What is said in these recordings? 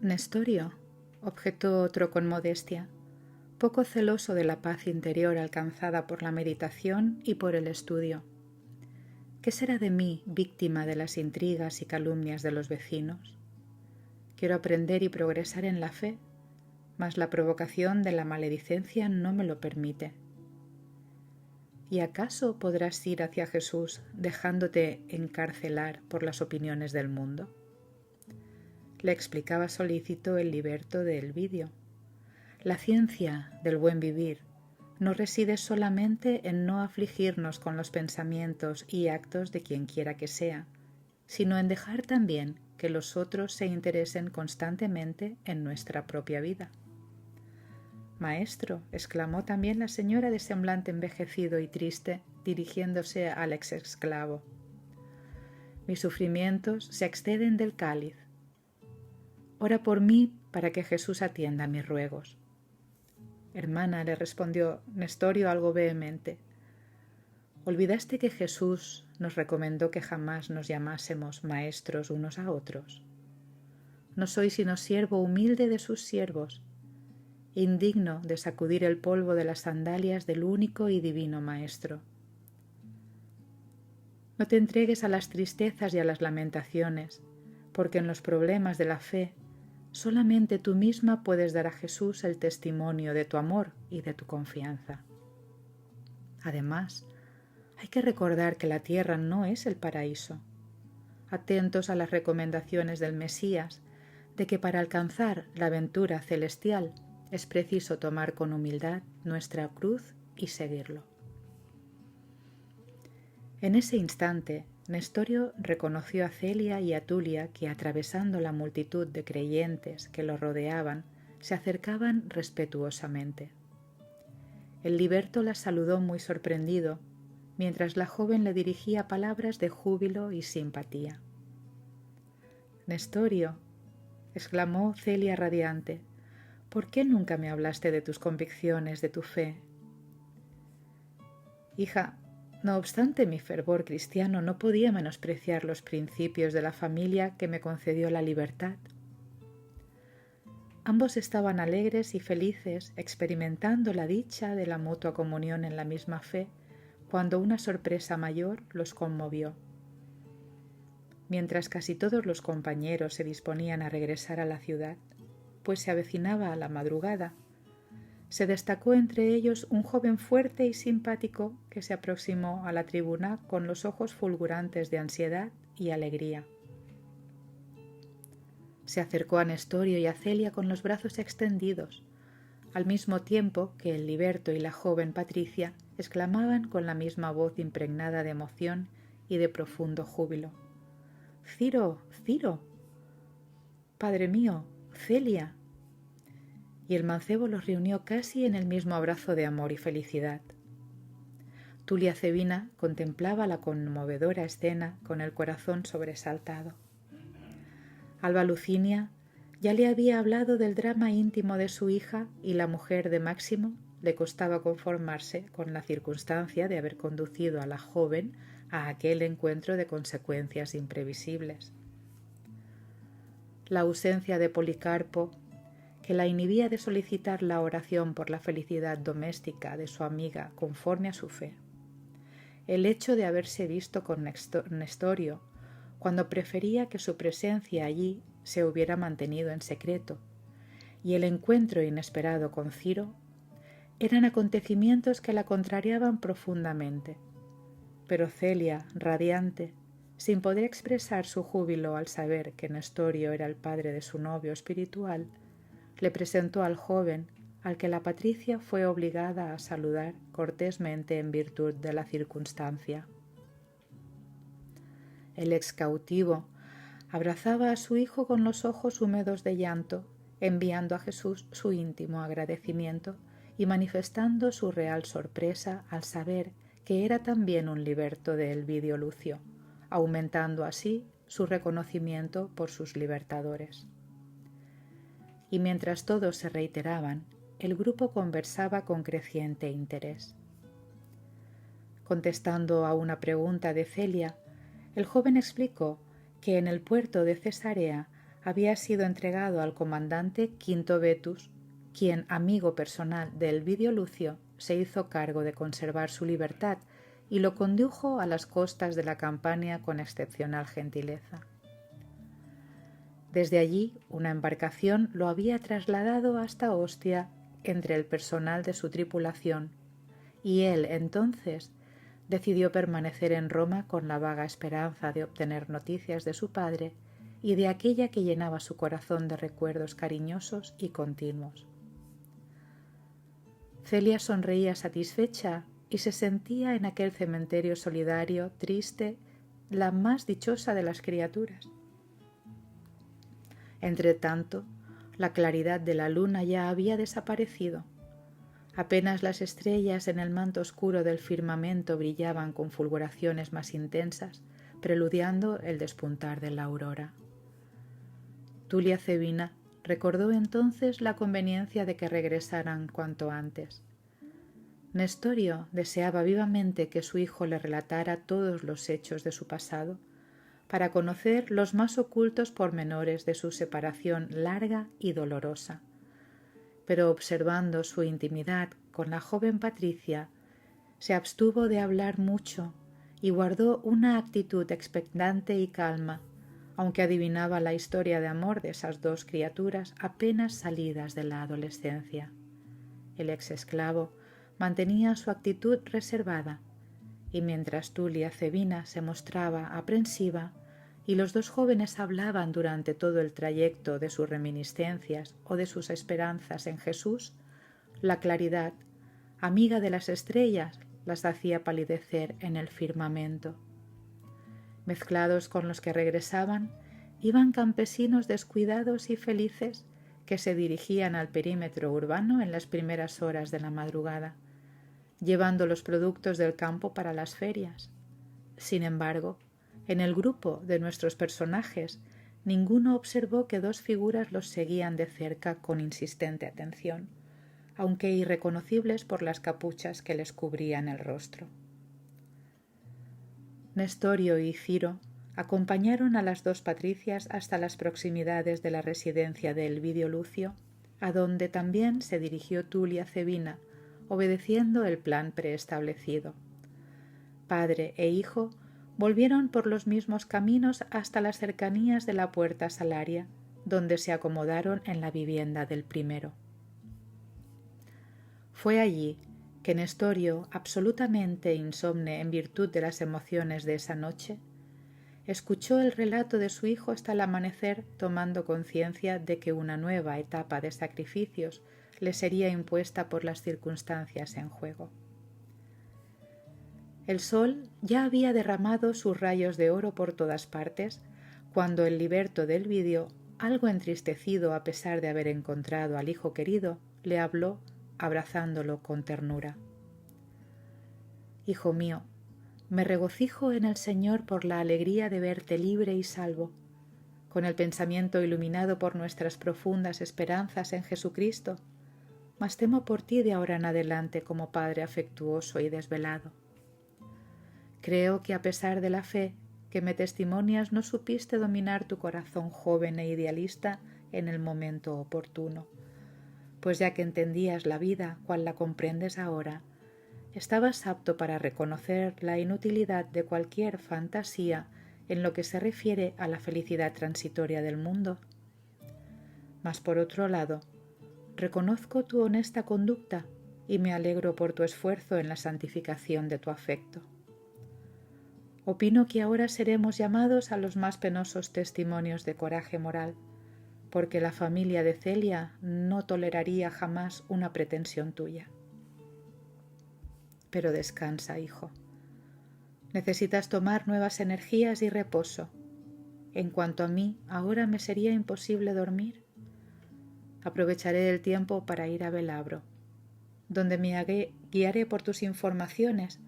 Nestorio, objetó otro con modestia, poco celoso de la paz interior alcanzada por la meditación y por el estudio. ¿Qué será de mí, víctima de las intrigas y calumnias de los vecinos? Quiero aprender y progresar en la fe, mas la provocación de la maledicencia no me lo permite. ¿Y acaso podrás ir hacia Jesús dejándote encarcelar por las opiniones del mundo? Le explicaba solícito el liberto de Elvidio. La ciencia del buen vivir no reside solamente en no afligirnos con los pensamientos y actos de quien quiera que sea, sino en dejar también que los otros se interesen constantemente en nuestra propia vida. «Maestro», exclamó también la señora de semblante envejecido y triste, dirigiéndose al ex esclavo, «mis sufrimientos se exceden del cáliz. Ora por mí para que Jesús atienda mis ruegos». «Hermana», le respondió Nestorio algo vehemente, «¿olvidaste que Jesús nos recomendó que jamás nos llamásemos maestros unos a otros? No soy sino siervo humilde de sus siervos, indigno de sacudir el polvo de las sandalias del único y divino Maestro. No te entregues a las tristezas y a las lamentaciones, porque en los problemas de la fe solamente tú misma puedes dar a Jesús el testimonio de tu amor y de tu confianza. Además, hay que recordar que la tierra no es el paraíso. Atentos a las recomendaciones del Mesías de que para alcanzar la aventura celestial es preciso tomar con humildad nuestra cruz y seguirlo. En ese instante, Nestorio reconoció a Celia y a Tulia que, atravesando la multitud de creyentes que lo rodeaban, se acercaban respetuosamente. El liberto las saludó muy sorprendido, mientras la joven le dirigía palabras de júbilo y simpatía. «Nestorio», exclamó Celia radiante, «¿por qué nunca me hablaste de tus convicciones, de tu fe?» «Hija, no obstante mi fervor cristiano no podía menospreciar los principios de la familia que me concedió la libertad». Ambos estaban alegres y felices, experimentando la dicha de la mutua comunión en la misma fe, cuando una sorpresa mayor los conmovió. Mientras casi todos los compañeros se disponían a regresar a la ciudad, pues se avecinaba la madrugada, se destacó entre ellos un joven fuerte y simpático que se aproximó a la tribuna con los ojos fulgurantes de ansiedad y alegría. Se acercó a Nestorio y a Celia con los brazos extendidos, al mismo tiempo que el liberto y la joven Patricia exclamaban con la misma voz impregnada de emoción y de profundo júbilo: «¡Ciro, Ciro! ¡Padre mío, Celia!». Y el mancebo los reunió casi en el mismo abrazo de amor y felicidad. Tulia Cevina contemplaba la conmovedora escena con el corazón sobresaltado. Alba Lucinia ya le había hablado del drama íntimo de su hija y la mujer de Máximo le costaba conformarse con la circunstancia de haber conducido a la joven a aquel encuentro de consecuencias imprevisibles. La ausencia de Policarpo, que la inhibía de solicitar la oración por la felicidad doméstica de su amiga conforme a su fe. El hecho de haberse visto con Nestorio, cuando prefería que su presencia allí se hubiera mantenido en secreto, y el encuentro inesperado con Ciro, eran acontecimientos que la contrariaban profundamente. Pero Celia, radiante, sin poder expresar su júbilo al saber que Nestorio era el padre de su novio espiritual, le presentó al joven al que la Patricia fue obligada a saludar cortésmente en virtud de la circunstancia. El ex cautivo abrazaba a su hijo con los ojos húmedos de llanto, enviando a Jesús su íntimo agradecimiento y manifestando su real sorpresa al saber que era también un liberto de Elvidio Lucio, aumentando así su reconocimiento por sus libertadores. Y mientras todos se reiteraban, el grupo conversaba con creciente interés. Contestando a una pregunta de Celia, el joven explicó que en el puerto de Cesarea había sido entregado al comandante Quinto Vetus, quien, amigo personal de Elvidio Lucio, se hizo cargo de conservar su libertad y lo condujo a las costas de la Campania con excepcional gentileza. Desde allí, una embarcación lo había trasladado hasta Ostia entre el personal de su tripulación, y él, entonces, decidió permanecer en Roma con la vaga esperanza de obtener noticias de su padre y de aquella que llenaba su corazón de recuerdos cariñosos y continuos. Celia sonreía satisfecha y se sentía en aquel cementerio solidario, triste, la más dichosa de las criaturas. Entretanto, la claridad de la luna ya había desaparecido. Apenas las estrellas en el manto oscuro del firmamento brillaban con fulguraciones más intensas, preludiando el despuntar de la aurora. Tulia Cevina recordó entonces la conveniencia de que regresaran cuanto antes. Nestorio deseaba vivamente que su hijo le relatara todos los hechos de su pasado, para conocer los más ocultos pormenores de su separación larga y dolorosa. Pero observando su intimidad con la joven Patricia, se abstuvo de hablar mucho y guardó una actitud expectante y calma, aunque adivinaba la historia de amor de esas dos criaturas apenas salidas de la adolescencia. El ex esclavo mantenía su actitud reservada, y mientras Tulia Cevina se mostraba aprensiva y los dos jóvenes hablaban durante todo el trayecto de sus reminiscencias o de sus esperanzas en Jesús, la claridad, amiga de las estrellas, las hacía palidecer en el firmamento. Mezclados con los que regresaban, iban campesinos descuidados y felices que se dirigían al perímetro urbano en las primeras horas de la madrugada, llevando los productos del campo para las ferias. Sin embargo, en el grupo de nuestros personajes, ninguno observó que dos figuras los seguían de cerca con insistente atención, aunque irreconocibles por las capuchas que les cubrían el rostro. Nestorio y Ciro acompañaron a las dos patricias hasta las proximidades de la residencia de Elvidio Lucio, a donde también se dirigió Tulia Cevina, obedeciendo el plan preestablecido. Padre e hijo volvieron por los mismos caminos hasta las cercanías de la puerta Salaria, donde se acomodaron en la vivienda del primero. Fue allí que Nestorio, absolutamente insomne en virtud de las emociones de esa noche, escuchó el relato de su hijo hasta el amanecer, tomando conciencia de que una nueva etapa de sacrificios le sería impuesta por las circunstancias en juego. El sol ya había derramado sus rayos de oro por todas partes, cuando el liberto de Elvidio, algo entristecido a pesar de haber encontrado al hijo querido, le habló, abrazándolo con ternura. Hijo mío, me regocijo en el Señor por la alegría de verte libre y salvo. Con el pensamiento iluminado por nuestras profundas esperanzas en Jesucristo, mas temo por ti de ahora en adelante como Padre afectuoso y desvelado. Creo que a pesar de la fe que me testimonias no supiste dominar tu corazón joven e idealista en el momento oportuno, pues ya que entendías la vida cual la comprendes ahora, estabas apto para reconocer la inutilidad de cualquier fantasía en lo que se refiere a la felicidad transitoria del mundo. Mas por otro lado, reconozco tu honesta conducta y me alegro por tu esfuerzo en la santificación de tu afecto. Opino que ahora seremos llamados a los más penosos testimonios de coraje moral, porque la familia de Celia no toleraría jamás una pretensión tuya. Pero descansa, hijo. Necesitas tomar nuevas energías y reposo. En cuanto a mí, ahora me sería imposible dormir. Aprovecharé el tiempo para ir a Velabro, donde me guiaré por tus informaciones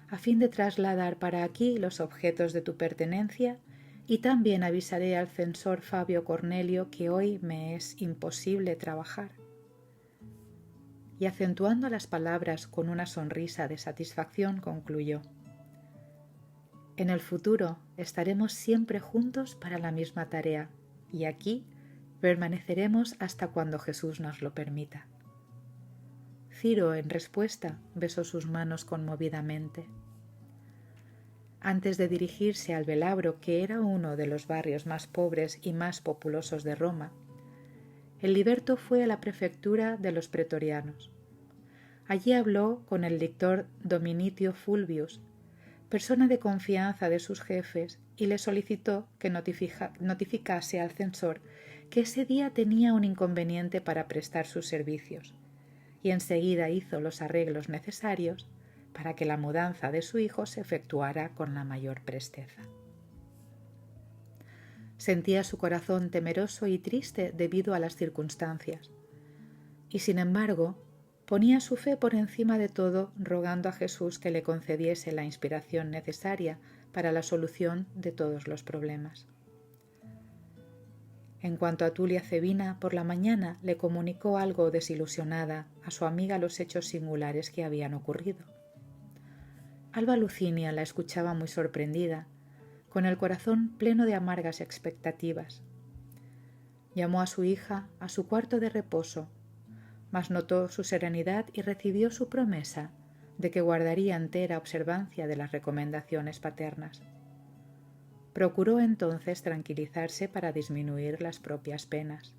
a fin de trasladar para aquí los objetos de tu pertenencia, y también avisaré al censor Fabio Cornelio que hoy me es imposible trabajar. Y acentuando las palabras con una sonrisa de satisfacción concluyó: en el futuro estaremos siempre juntos para la misma tarea, y aquí Permaneceremos hasta cuando Jesús nos lo permita. Ciro, en respuesta, besó sus manos conmovidamente. Antes de dirigirse al Velabro, que era uno de los barrios más pobres y más populosos de Roma, el liberto fue a la prefectura de los pretorianos. Allí habló con el lictor Dominitio Fulvius, persona de confianza de sus jefes, y le solicitó que notificase al censor que ese día tenía un inconveniente para prestar sus servicios, y enseguida hizo los arreglos necesarios para que la mudanza de su hijo se efectuara con la mayor presteza. Sentía su corazón temeroso y triste debido a las circunstancias, y sin embargo ponía su fe por encima de todo, rogando a Jesús que le concediese la inspiración necesaria para la solución de todos los problemas. En cuanto a Tulia Cebina, por la mañana le comunicó algo desilusionada a su amiga los hechos singulares que habían ocurrido. Alba Lucinia la escuchaba muy sorprendida, con el corazón pleno de amargas expectativas. Llamó a su hija a su cuarto de reposo, mas notó su serenidad y recibió su promesa de que guardaría entera observancia de las recomendaciones paternas. Procuró entonces tranquilizarse para disminuir las propias penas.